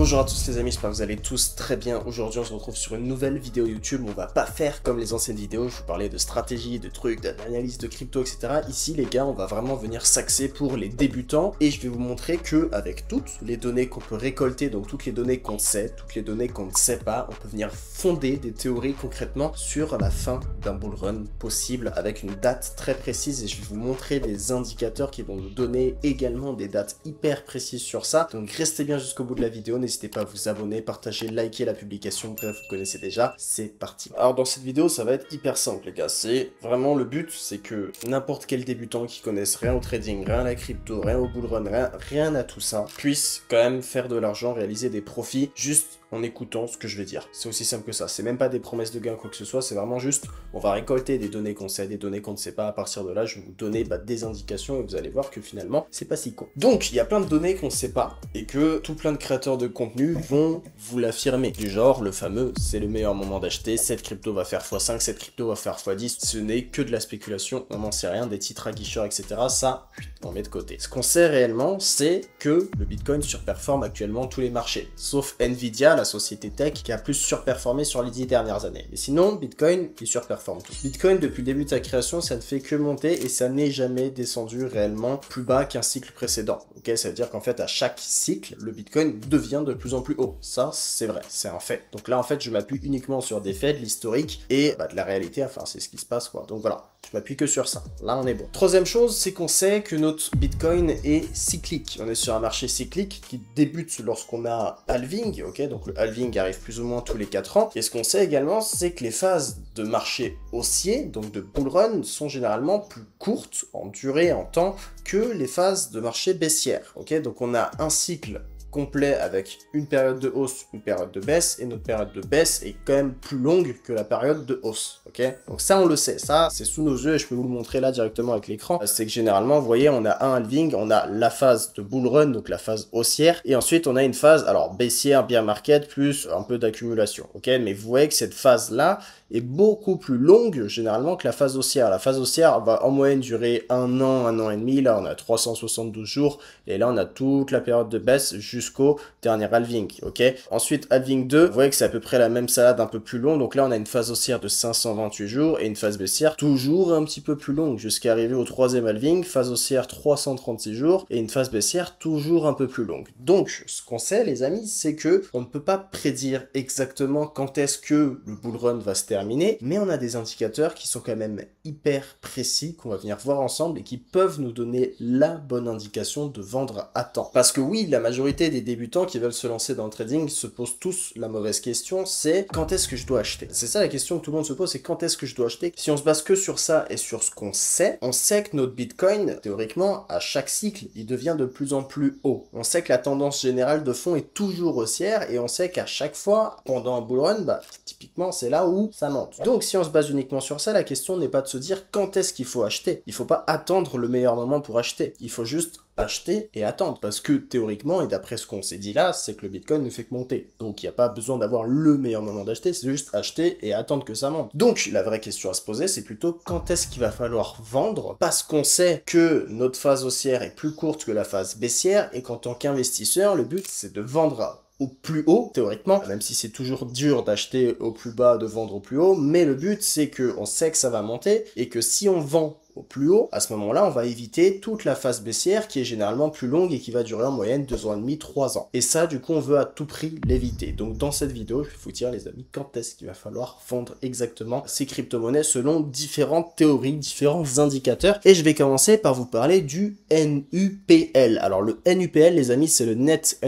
Bonjour à tous les amis, j'espère que vous allez tous très bien. Aujourd'hui on se retrouve sur une nouvelle vidéo YouTube. On va pas faire comme les anciennes vidéos, je vous parlais de stratégie, de trucs, d'analyse de crypto, etc. Ici les gars, on va vraiment venir s'axer pour les débutants et je vais vous montrer que avec toutes les données qu'on peut récolter, donc toutes les données qu'on sait, toutes les données qu'on ne sait pas, on peut venir fonder des théories concrètement sur la fin d'un bull run possible avec une date très précise et je vais vous montrer des indicateurs qui vont nous donner également des dates hyper précises sur ça. Donc restez bien jusqu'au bout de la vidéo, n'hésitez pas à vous abonner, partager, liker la publication, bref, vous connaissez déjà, c'est parti. Alors dans cette vidéo, ça va être hyper simple les gars, c'est vraiment le but, c'est que n'importe quel débutant qui connaisse rien au trading, rien à la crypto, rien au bull run, rien à tout ça, puisse quand même faire de l'argent, réaliser des profits, juste en écoutant ce que je vais dire. C'est aussi simple que ça, c'est même pas des promesses de gain quoi que ce soit, c'est vraiment juste, on va récolter des données qu'on sait, des données qu'on ne sait pas, à partir de là, je vais vous donner des indications et vous allez voir que finalement, c'est pas si con. Donc, il y a plein de données qu'on ne sait pas et que tout plein de créateurs de contenu vont vous l'affirmer. Du genre, le fameux, c'est le meilleur moment d'acheter, cette crypto va faire x5, cette crypto va faire x10, ce n'est que de la spéculation, on n'en sait rien, des titres aguicheurs, etc. Ça, on met de côté. Ce qu'on sait réellement, c'est que le Bitcoin surperforme actuellement tous les marchés, sauf Nvidia, la société tech qui a plus surperformé sur les 10 dernières années. Mais sinon, Bitcoin, il surperforme tout. Bitcoin, depuis le début de sa création, ça ne fait que monter et ça n'est jamais descendu réellement plus bas qu'un cycle précédent. Ok, ça veut dire qu'en fait, à chaque cycle, le Bitcoin devient de plus en plus haut. Ça, c'est vrai, c'est un fait. Donc là, en fait, je m'appuie uniquement sur des faits, de l'historique et de la réalité, enfin, c'est ce qui se passe, quoi. Donc voilà. Je m'appuie que sur ça. Là, on est bon. Troisième chose, c'est qu'on sait que notre Bitcoin est cyclique. On est sur un marché cyclique qui débute lorsqu'on a halving, ok? Donc le halving arrive plus ou moins tous les 4 ans. Et ce qu'on sait également, c'est que les phases de marché haussier, donc de bull run, sont généralement plus courtes en durée, en temps, que les phases de marché baissière, ok? Donc on a un cycle complet avec une période de hausse, une période de baisse, et notre période de baisse est quand même plus longue que la période de hausse, ok? Donc ça, on le sait, ça, c'est sous nos yeux, et je peux vous le montrer là directement avec l'écran. C'est que généralement, vous voyez, on a un halving, on a la phase de bull run, donc la phase haussière, et ensuite, on a une phase, alors, baissière, bear market, plus un peu d'accumulation, ok? Mais vous voyez que cette phase-là est beaucoup plus longue, généralement, que la phase haussière. La phase haussière va en moyenne durer un an et demi, là, on a 372 jours, et là, on a toute la période de baisse jusqu'au dernier halving, ok? Ensuite, halving 2, vous voyez que c'est à peu près la même salade un peu plus longue, donc là on a une phase haussière de 528 jours et une phase baissière toujours un petit peu plus longue, jusqu'à arriver au troisième halving, phase haussière 336 jours et une phase baissière toujours un peu plus longue. Donc, ce qu'on sait les amis, c'est que on ne peut pas prédire exactement quand est-ce que le bull run va se terminer, mais on a des indicateurs qui sont quand même hyper précis, qu'on va venir voir ensemble et qui peuvent nous donner la bonne indication de vendre à temps. Parce que oui, la majorité des débutants qui veulent se lancer dans le trading se posent tous la mauvaise question, c'est quand est-ce que je dois acheter? C'est ça la question que tout le monde se pose, c'est quand est-ce que je dois acheter? Si on se base que sur ça et sur ce qu'on sait, on sait que notre Bitcoin, théoriquement, à chaque cycle, il devient de plus en plus haut. On sait que la tendance générale de fond est toujours haussière et on sait qu'à chaque fois, pendant un bull run, typiquement, c'est là où ça monte. Donc, si on se base uniquement sur ça, la question n'est pas de se dire quand est-ce qu'il faut acheter. Il faut pas attendre le meilleur moment pour acheter. Il faut juste acheter et attendre, parce que théoriquement et d'après ce qu'on s'est dit là, c'est que le Bitcoin ne fait que monter, donc il n'y a pas besoin d'avoir le meilleur moment d'acheter, c'est juste acheter et attendre que ça monte. Donc la vraie question à se poser, c'est plutôt quand est-ce qu'il va falloir vendre, parce qu'on sait que notre phase haussière est plus courte que la phase baissière et qu'en tant qu'investisseur, le but c'est de vendre au plus haut, théoriquement, même si c'est toujours dur d'acheter au plus bas, de vendre au plus haut, mais le but c'est que on sait que ça va monter et que si on vend au plus haut, à ce moment-là, on va éviter toute la phase baissière qui est généralement plus longue et qui va durer en moyenne 2 ans et demi, 3 ans. Et ça, du coup, on veut à tout prix l'éviter. Donc, dans cette vidéo, je vais vous dire, les amis, quand est-ce qu'il va falloir vendre exactement ces crypto-monnaies selon différentes théories, différents indicateurs. Et je vais commencer par vous parler du NUPL. Alors, le NUPL, les amis, c'est le Net...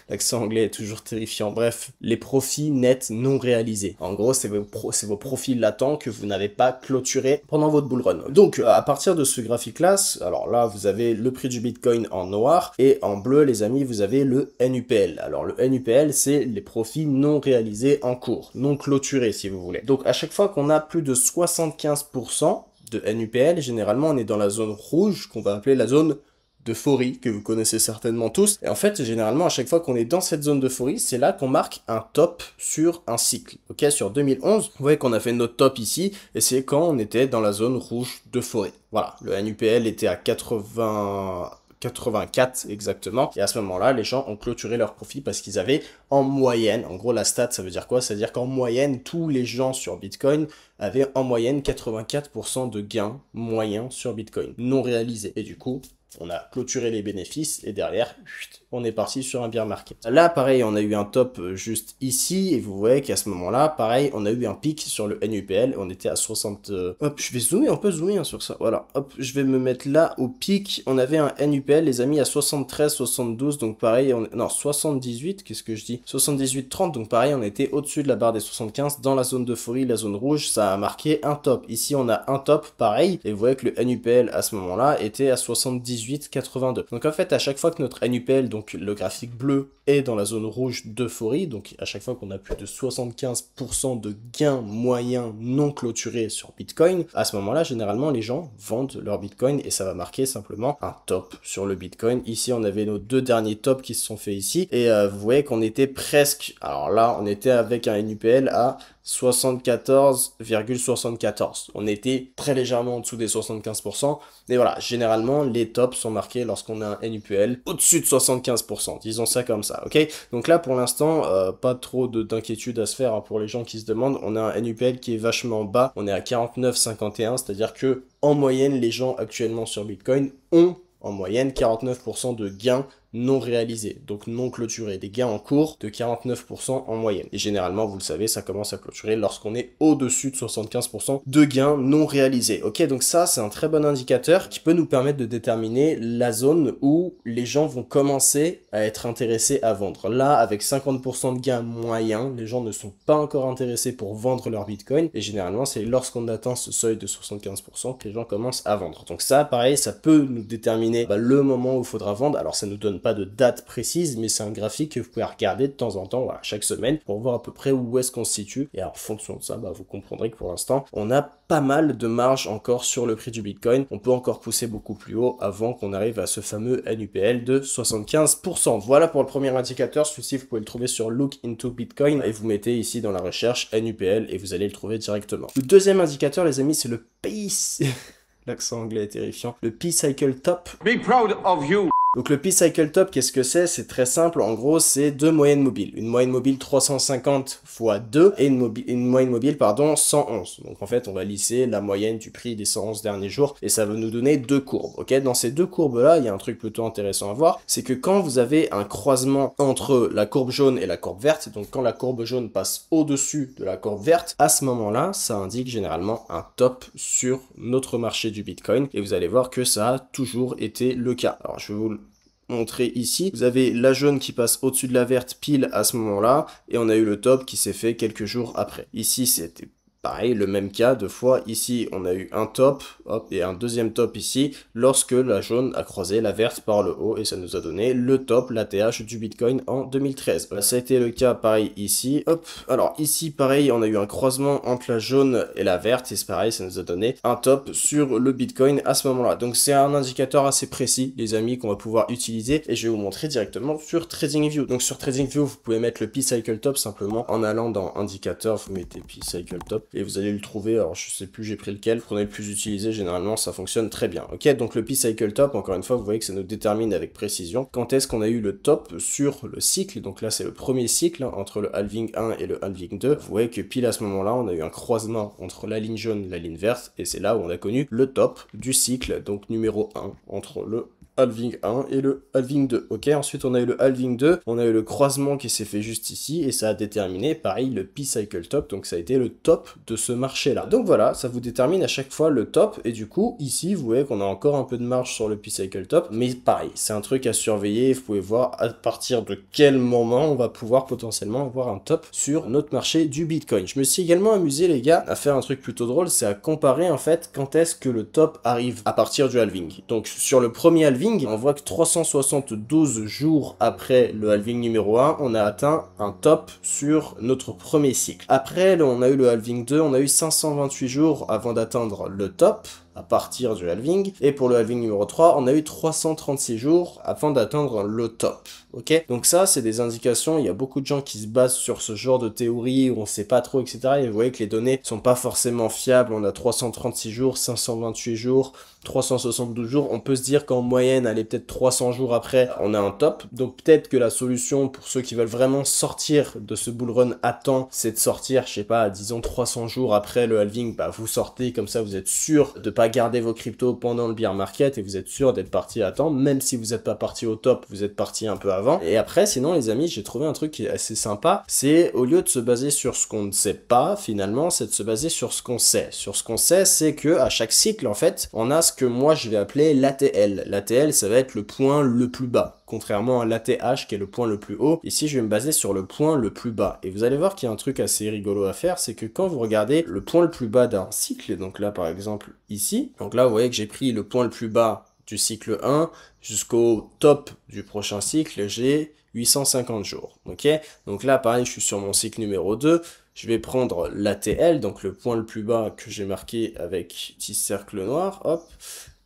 L'accent anglais est toujours terrifiant. Bref, les profits nets non réalisés. En gros, c'est vos profits latents que vous n'avez pas clôturés pendant votre bull run. Donc, à partir de ce graphique-là, alors là, vous avez le prix du Bitcoin en noir, et en bleu, les amis, vous avez le NUPL. Alors, le NUPL, c'est les profits non réalisés en cours, non clôturés, si vous voulez. Donc, à chaque fois qu'on a plus de 75% de NUPL, généralement, on est dans la zone rouge, qu'on va appeler la zone d'euphorie, que vous connaissez certainement tous. Et en fait, généralement, à chaque fois qu'on est dans cette zone d'euphorie, c'est là qu'on marque un top sur un cycle. Ok, sur 2011, vous voyez qu'on a fait notre top ici, et c'est quand on était dans la zone rouge d'euphorie. Voilà, le NUPL était à 80... 84 exactement. Et à ce moment-là, les gens ont clôturé leur profit parce qu'ils avaient en moyenne, en gros la stat ça veut dire quoi? Ça veut dire qu'en moyenne, tous les gens sur Bitcoin avaient en moyenne 84% de gains moyens sur Bitcoin, non réalisés. Et du coup, on a clôturé les bénéfices et derrière, on est parti sur un bear market. Là, pareil, on a eu un top juste ici et vous voyez qu'à ce moment-là, pareil, on a eu un pic sur le NUPL. On était à 60... Hop, je vais zoomer, on peut zoomer sur ça. Voilà, hop, je vais me mettre là au pic. On avait un NUPL, les amis, à 73, 72. Donc pareil, non, 78, qu'est-ce que je dis? 78, 30. Donc pareil, on était au-dessus de la barre des 75 dans la zone d'euphorie, la zone rouge. Ça a marqué un top. Ici, on a un top, pareil. Et vous voyez que le NUPL à ce moment-là était à 78,82. Donc en fait, à chaque fois que notre NUPL, donc le graphique bleu, est dans la zone rouge d'euphorie, donc à chaque fois qu'on a plus de 75% de gains moyens non clôturés sur Bitcoin, à ce moment-là, généralement, les gens vendent leur Bitcoin et ça va marquer simplement un top sur le Bitcoin. Ici, on avait nos deux derniers tops qui se sont faits ici et vous voyez qu'on était presque, alors là, on était avec un NUPL à 74,74. On était très légèrement en dessous des 75%. Et voilà, généralement, les tops sont marqués lorsqu'on a un NUPL au-dessus de 75%. Disons ça comme ça, ok? Donc là, pour l'instant, pas trop d'inquiétude à se faire hein, pour les gens qui se demandent. On a un NUPL qui est vachement bas. On est à 49,51, c'est-à-dire que en moyenne, les gens actuellement sur Bitcoin ont en moyenne 49% de gains non réalisés, donc non clôturés, des gains en cours de 49% en moyenne. Et généralement, vous le savez, ça commence à clôturer lorsqu'on est au-dessus de 75% de gains non réalisés. Ok, donc ça, c'est un très bon indicateur qui peut nous permettre de déterminer la zone où les gens vont commencer à être intéressés à vendre. Là, avec 50% de gains moyens, les gens ne sont pas encore intéressés pour vendre leur Bitcoin. Et généralement, c'est lorsqu'on atteint ce seuil de 75% que les gens commencent à vendre. Donc ça, pareil, ça peut nous déterminer le moment où il faudra vendre. Alors, ça nous donne pas de date précise, mais c'est un graphique que vous pouvez regarder de temps en temps, voilà, chaque semaine, pour voir à peu près où est-ce qu'on se situe. Et en fonction de ça, vous comprendrez que pour l'instant, on a pas mal de marge encore sur le prix du Bitcoin. On peut encore pousser beaucoup plus haut avant qu'on arrive à ce fameux NUPL de 75%. Voilà pour le premier indicateur. Celui-ci, vous pouvez le trouver sur Look into Bitcoin et vous mettez ici dans la recherche NUPL et vous allez le trouver directement. Le deuxième indicateur, les amis, c'est le Pace. L'accent anglais est terrifiant. Le P-Cycle Top. Be proud of you. Donc le P-Cycle Top, qu'est-ce que c'est? C'est très simple, en gros c'est deux moyennes mobiles. Une moyenne mobile 350 x 2 et une moyenne mobile, pardon, 111. Donc en fait on va lisser la moyenne du prix des 111 derniers jours et ça va nous donner deux courbes. Ok, dans ces deux courbes là, il y a un truc plutôt intéressant à voir, c'est que quand vous avez un croisement entre la courbe jaune et la courbe verte, donc quand la courbe jaune passe au-dessus de la courbe verte, à ce moment-là, ça indique généralement un top sur notre marché du Bitcoin et vous allez voir que ça a toujours été le cas. Alors je vais vous montrer ici, vous avez la jaune qui passe au-dessus de la verte pile à ce moment-là, et on a eu le top qui s'est fait quelques jours après. Ici, c'était pareil, le même cas, deux fois. Ici, on a eu un top, hop, et un deuxième top ici, lorsque la jaune a croisé la verte par le haut, et ça nous a donné le top, l'ATH du Bitcoin en 2013. Ça a été le cas, pareil, ici, hop. Alors, ici, pareil, on a eu un croisement entre la jaune et la verte, et c'est pareil, ça nous a donné un top sur le Bitcoin à ce moment-là. Donc, c'est un indicateur assez précis, les amis, qu'on va pouvoir utiliser, et je vais vous montrer directement sur TradingView. Donc, sur TradingView, vous pouvez mettre le P-Cycle Top simplement en allant dans Indicateur, vous mettez P-Cycle Top, et vous allez le trouver, alors je sais plus j'ai pris lequel, prenez le plus utilisé, généralement ça fonctionne très bien. Ok, donc le P-Cycle Top, encore une fois, vous voyez que ça nous détermine avec précision quand est-ce qu'on a eu le top sur le cycle, donc là c'est le premier cycle, hein, entre le halving 1 et le halving 2, vous voyez que pile à ce moment-là, on a eu un croisement entre la ligne jaune et la ligne verte, et c'est là où on a connu le top du cycle, donc numéro 1, entre le halving 1 et le halving 2. Ok, ensuite on a eu le halving 2, on a eu le croisement qui s'est fait juste ici et ça a déterminé pareil le P-Cycle Top, donc ça a été le top de ce marché là. Donc voilà, ça vous détermine à chaque fois le top et du coup ici vous voyez qu'on a encore un peu de marge sur le P-Cycle Top, mais pareil, c'est un truc à surveiller, vous pouvez voir à partir de quel moment on va pouvoir potentiellement avoir un top sur notre marché du Bitcoin. Je me suis également amusé les gars à faire un truc plutôt drôle, c'est à comparer en fait quand est-ce que le top arrive à partir du halving. Donc sur le premier halving, on voit que 372 jours après le halving numéro 1, on a atteint un top sur notre premier cycle. Après, on a eu le halving 2, on a eu 528 jours avant d'atteindre le top. à partir du halving. Et pour le halving numéro 3, on a eu 336 jours afin d'atteindre le top. Ok, donc ça, c'est des indications. Il y a beaucoup de gens qui se basent sur ce genre de théorie où on sait pas trop, etc. Et vous voyez que les données sont pas forcément fiables. On a 336 jours, 528 jours, 372 jours. On peut se dire qu'en moyenne, allez, peut-être 300 jours après, on a un top. Donc peut-être que la solution pour ceux qui veulent vraiment sortir de ce bull run à temps, c'est de sortir, je sais pas, disons 300 jours après le halving. Bah, vous sortez, comme ça vous êtes sûr de pas garder vos cryptos pendant le bear market et vous êtes sûr d'être parti à temps. Même si vous n'êtes pas parti au top, vous êtes parti un peu avant. Et après, sinon les amis, j'ai trouvé un truc qui est assez sympa. C'est au lieu de se baser sur ce qu'on ne sait pas, finalement, c'est de se baser sur ce qu'on sait. Sur ce qu'on sait, c'est que à chaque cycle, en fait, on a ce que moi je vais appeler l'ATL. L'ATL, ça va être le point le plus bas, contrairement à l'ATH qui est le point le plus haut. Ici, je vais me baser sur le point le plus bas. Et vous allez voir qu'il y a un truc assez rigolo à faire, c'est que quand vous regardez le point le plus bas d'un cycle, donc là par exemple ici, donc là vous voyez que j'ai pris le point le plus bas du cycle 1 jusqu'au top du prochain cycle, j'ai 850 jours, ok? Donc là, pareil, je suis sur mon cycle numéro 2, je vais prendre l'ATL, donc le point le plus bas que j'ai marqué avec petit cercle noir, hop.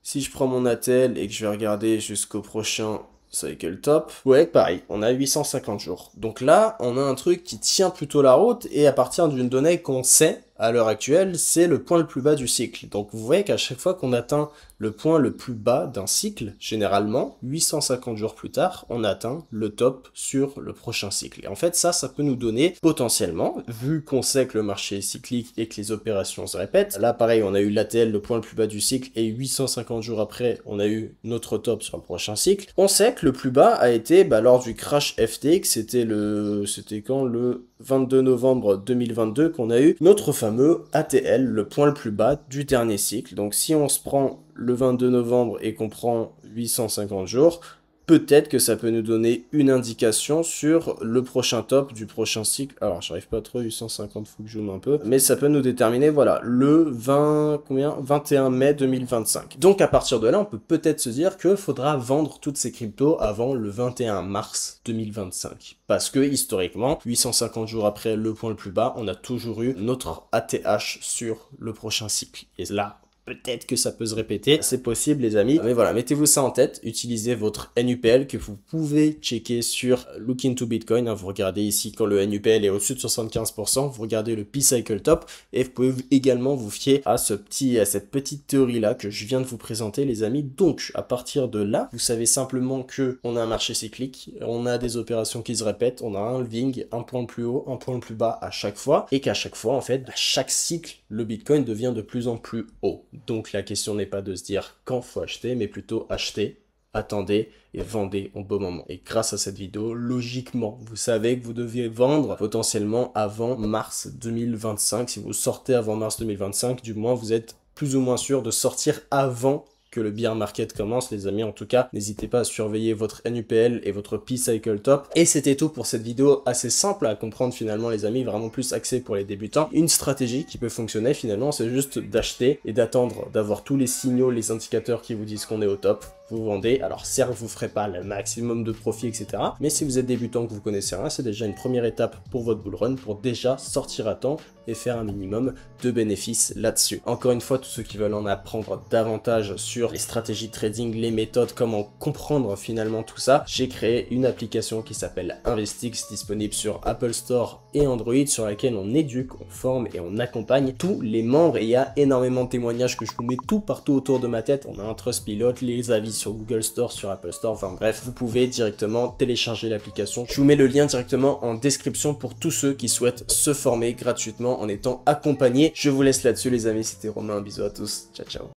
Si je prends mon ATL et que je vais regarder jusqu'au prochain cycle top, ouais, pareil, on a 850 jours. Donc là, on a un truc qui tient plutôt la route, et à partir d'une donnée qu'on sait, à l'heure actuelle, c'est le point le plus bas du cycle. Donc vous voyez qu'à chaque fois qu'on atteint le point le plus bas d'un cycle, généralement, 850 jours plus tard, on atteint le top sur le prochain cycle. Et en fait, ça peut nous donner potentiellement, vu qu'on sait que le marché est cyclique et que les opérations se répètent, là pareil, on a eu l'ATL, le point le plus bas du cycle, et 850 jours après, on a eu notre top sur le prochain cycle. On sait que le plus bas a été lors du crash FTX, c'était quand, le 22 novembre 2022 qu'on a eu notre fameux ATL, le point le plus bas du dernier cycle. Donc si on se prend le 22 novembre et qu'on prend 850 jours, peut-être que ça peut nous donner une indication sur le prochain top du prochain cycle. Alors, j'arrive pas trop, 850, faut que je zoome un peu. Mais ça peut nous déterminer, voilà, le 21 mai 2025. Donc, à partir de là, on peut peut-être se dire qu'il faudra vendre toutes ces cryptos avant le 21 mars 2025. Parce que, historiquement, 850 jours après le point le plus bas, on a toujours eu notre ATH sur le prochain cycle. Et là, peut-être que ça peut se répéter, c'est possible les amis, mais voilà, mettez-vous ça en tête, utilisez votre NUPL que vous pouvez checker sur Look into Bitcoin, hein, vous regardez ici quand le NUPL est au-dessus de 75%, vous regardez le P-Cycle Top, et vous pouvez également vous fier à cette petite théorie-là que je viens de vous présenter les amis. Donc, à partir de là, vous savez simplement que on a un marché cyclique, on a des opérations qui se répètent, on a un halving, un point le plus haut, un point le plus bas à chaque fois, et qu'à chaque fois, en fait, à chaque cycle, le Bitcoin devient de plus en plus haut. Donc la question n'est pas de se dire quand faut acheter, mais plutôt acheter, attendez et vendez au bon moment. Et grâce à cette vidéo, logiquement, vous savez que vous deviez vendre potentiellement avant mars 2025. Si vous sortez avant mars 2025, du moins vous êtes plus ou moins sûr de sortir avant que le bear market commence, les amis. En tout cas, n'hésitez pas à surveiller votre NUPL et votre P-Cycle Top. Et c'était tout pour cette vidéo assez simple à comprendre finalement, les amis, vraiment plus axée pour les débutants. Une stratégie qui peut fonctionner finalement, c'est juste d'acheter et d'attendre d'avoir tous les signaux, les indicateurs qui vous disent qu'on est au top. Vous vendez, alors certes vous ferez pas le maximum de profit, etc. Mais si vous êtes débutant, que vous connaissez rien, c'est déjà une première étape pour votre bull run, pour déjà sortir à temps et faire un minimum de bénéfices là-dessus. Encore une fois, tous ceux qui veulent en apprendre davantage sur les stratégies de trading, les méthodes, comment comprendre finalement tout ça, j'ai créé une application qui s'appelle Investix, disponible sur Apple Store et Android, sur laquelle on éduque, on forme et on accompagne tous les membres. Et il y a énormément de témoignages que je vous mets tout partout autour de ma tête. On a un Trustpilot, les avis sur Google Store, sur Apple Store, enfin bref, vous pouvez directement télécharger l'application. Je vous mets le lien directement en description pour tous ceux qui souhaitent se former gratuitement en étant accompagnés. Je vous laisse là-dessus les amis, c'était Romain, bisous à tous, ciao ciao.